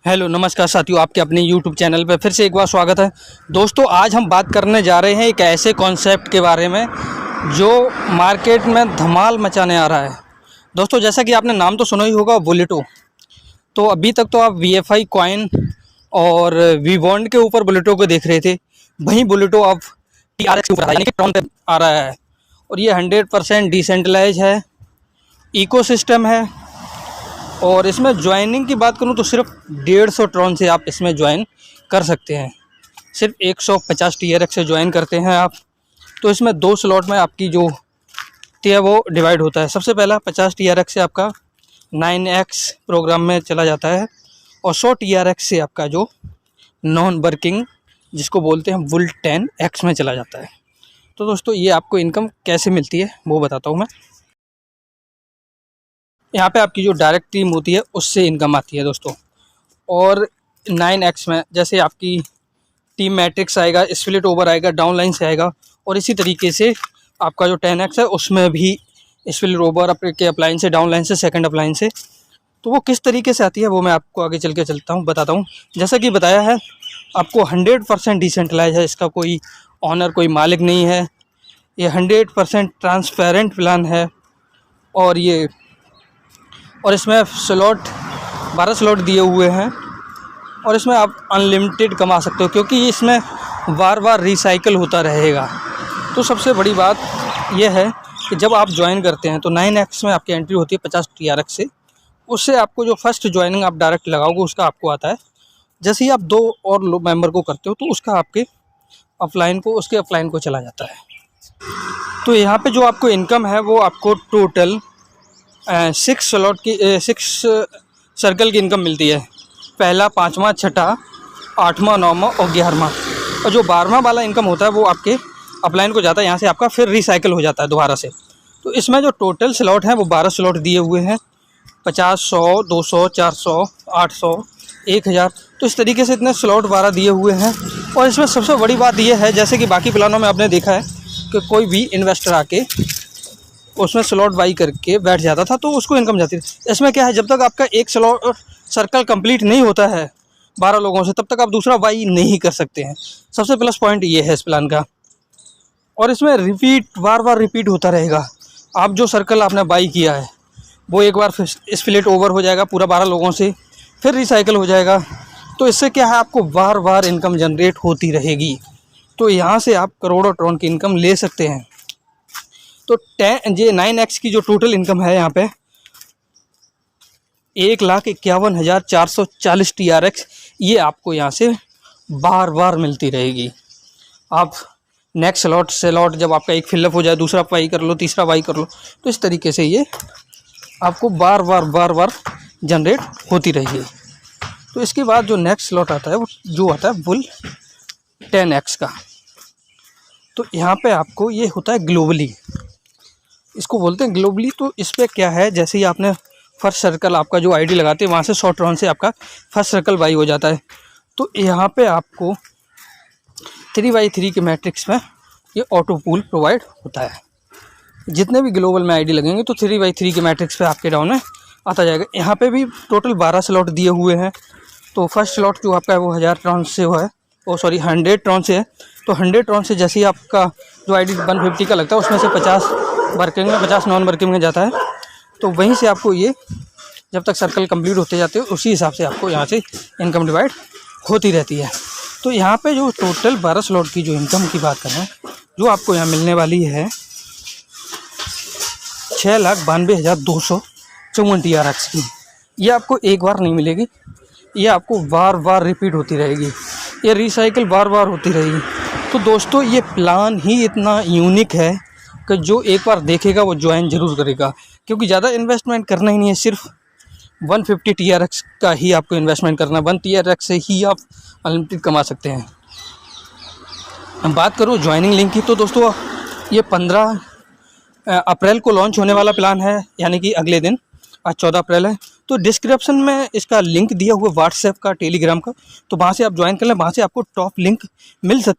Hello नमस्कार साथियों, आपके अपने यूट्यूब चैनल पर फिर से एक बार स्वागत है। दोस्तों आज हम बात करने जा रहे हैं एक ऐसे कॉन्सेप्ट के बारे में जो मार्केट में धमाल मचाने आ रहा है। दोस्तों जैसा कि आपने नाम तो सुना ही होगा, बुलेटो। तो अभी तक तो आप VFI कॉइन और वी बॉन्ड के ऊपर बुलेटो को देख रहे थे, वहीं बुलेटो अब TRX के ऊपर यानी कि ट्रॉन पे आ रहा है। और ये 100% डिसेंट्रलाइज है, इकोसिस्टम है। और इसमें ज्वाइनिंग की बात करूं तो सिर्फ 150 ट्रॉन से आप इसमें ज्वाइन कर सकते हैं। सिर्फ 150 TRX से ज्वाइन करते हैं आप, तो इसमें 2 स्लॉट में आपकी जो है वो डिवाइड होता है। सबसे पहला 50 TRX से आपका 9X प्रोग्राम में चला जाता है, और 100 TRX से आपका जो नॉन वर्किंग जिसको बोलते हैं वुल 10X में चला जाता है। तो दोस्तों ये आपको इनकम कैसे मिलती है वो बताता हूँ मैं। यहाँ पे आपकी जो डायरेक्ट टीम होती है उससे इनकम आती है दोस्तों। और 9X में जैसे आपकी टीम मैट्रिक्स आएगा, स्प्लिट ओवर आएगा, डाउन लाइन से आएगा, और इसी तरीके से आपका जो 10X है उसमें भी स्प्लिट ओवर के अपलाइन से, डाउन लाइन से, सेकंड अपलाइन से। तो वो किस तरीके से आती है वो मैं आपको आगे चल के बताता हूँ। जैसा कि बताया है आपको 100% डिसेंट्रलाइज है, इसका कोई ऑनर, कोई मालिक नहीं है। ये 100% ट्रांसपेरेंट प्लान है। और इसमें 12 स्लॉट दिए हुए हैं, और इसमें आप अनलिमिटेड कमा सकते हो, क्योंकि इसमें बार बार रिसाइकल होता रहेगा। तो सबसे बड़ी बात यह है कि जब आप ज्वाइन करते हैं तो 9X में आपकी एंट्री होती है 50 TRX से। उससे आपको जो फर्स्ट ज्वाइनिंग आप डायरेक्ट लगाओगे उसका आपको आता है। जैसे ही आप 2 और मेंबर को करते हो तो उसका आपके अपलाइन को, उसके अपलाइन को चला जाता है। तो यहाँ पे जो आपको इनकम है वो आपको टोटल 6 स्लॉट की 6 सर्कल की इनकम मिलती है। पहला, 5वां, 6ठा, 8वां, 9वां और 11वां। और जो 12वां वाला इनकम होता है वो आपके अपलाइन को जाता है, यहाँ से आपका फिर रिसाइकल हो जाता है दोबारा से। तो इसमें जो टोटल स्लॉट हैं वो 12 स्लॉट दिए हुए हैं, 50, 100, 200, 400, 800, 1000। तो इस तरीके से इतने स्लॉट 12 दिए हुए हैं। और इसमें सबसे बड़ी बात यह है, जैसे कि बाकी प्लानों में आपने देखा है कि कोई भी इन्वेस्टर आके उसमें स्लॉट बाई करके बैठ जाता था तो उसको इनकम जाती थी। इसमें क्या है, जब तक आपका एक स्लॉट सर्कल कंप्लीट नहीं होता है 12 लोगों से, तब तक आप दूसरा बाई नहीं कर सकते हैं। सबसे प्लस पॉइंट ये है इस प्लान का। और इसमें बार बार रिपीट होता रहेगा। आप जो सर्कल आपने बाई किया है वो एक बार फिर स्प्लिट ओवर हो जाएगा पूरा 12 लोगों से, फिर रिसाइकल हो जाएगा। तो इससे क्या है, आपको बार बार इनकम जनरेट होती रहेगी। तो यहाँ से आप करोड़ों ट्रॉन की इनकम ले सकते हैं। तो 9X की जो टोटल इनकम है यहाँ पे 1,51,440 TRX, ये आपको यहाँ से बार बार मिलती रहेगी। आप नेक्स्ट स्लॉट जब आपका एक फिलअप हो जाए, दूसरा बाई कर लो, तीसरा बाई कर लो, तो इस तरीके से ये आपको बार बार जनरेट होती रहेगी। तो इसके बाद जो नेक्स्ट स्लॉट आता है वो जो आता है बुल 10X का। तो यहाँ पे आपको ये होता है ग्लोबली, इसको बोलते हैं ग्लोबली। तो इस पर क्या है, जैसे ही आपने फर्स्ट सर्कल आपका जो आईडी लगाते हैं वहाँ से 100 ट्रॉन से आपका फर्स्ट सर्कल बाई हो जाता है। तो यहाँ पे आपको 3x3 के मैट्रिक्स में ये ऑटो पूल प्रोवाइड होता है। जितने भी ग्लोबल में आईडी लगेंगे तो 3x3 के मैट्रिक्स पे आपके डाउन में आता जाएगा। यहाँ पे भी टोटल 12 स्लॉट दिए हुए हैं। तो फर्स्ट स्लॉट जो आपका है वो 1000 ट्रॉन से है, 100 ट्रॉन से है। तो 100 ट्रॉन से जैसे ही आपका जो आईडी 150 का लगता है उसमें से 50 वर्किंग में, 50 नॉन वर्किंग में जाता है। तो वहीं से आपको ये जब तक सर्कल कंप्लीट होते जाते हैं उसी हिसाब से आपको यहाँ से इनकम डिवाइड होती रहती है। तो यहाँ पे जो टोटल 12 स्लॉट की जो इनकम की बात कर रहे हैं, जो आपको यहाँ मिलने वाली है 6,92,254 TRX की। ये आपको एक बार नहीं मिलेगी, ये आपको बार बार रिपीट होती रहेगी, ये रिसाइकिल बार बार होती रहेगी। तो दोस्तों ये प्लान ही इतना यूनिक है कि जो एक बार देखेगा वो ज्वाइन ज़रूर करेगा, क्योंकि ज़्यादा इन्वेस्टमेंट करना ही नहीं है। सिर्फ 150 TRX का ही आपको इन्वेस्टमेंट करना है। 1 TRX से ही आप अनलिमिटेड कमा सकते हैं। हम बात करूँ ज्वाइनिंग लिंक की, तो दोस्तों ये 15 अप्रैल को लॉन्च होने वाला प्लान है, यानी कि अगले दिन। आज 14 अप्रैल है। तो डिस्क्रिप्शन में इसका लिंक दिया हुआ व्हाट्सएप का, टेलीग्राम का, तो वहाँ से आप ज्वाइन कर लें। वहाँ से आपको टॉप लिंक मिल सकता है।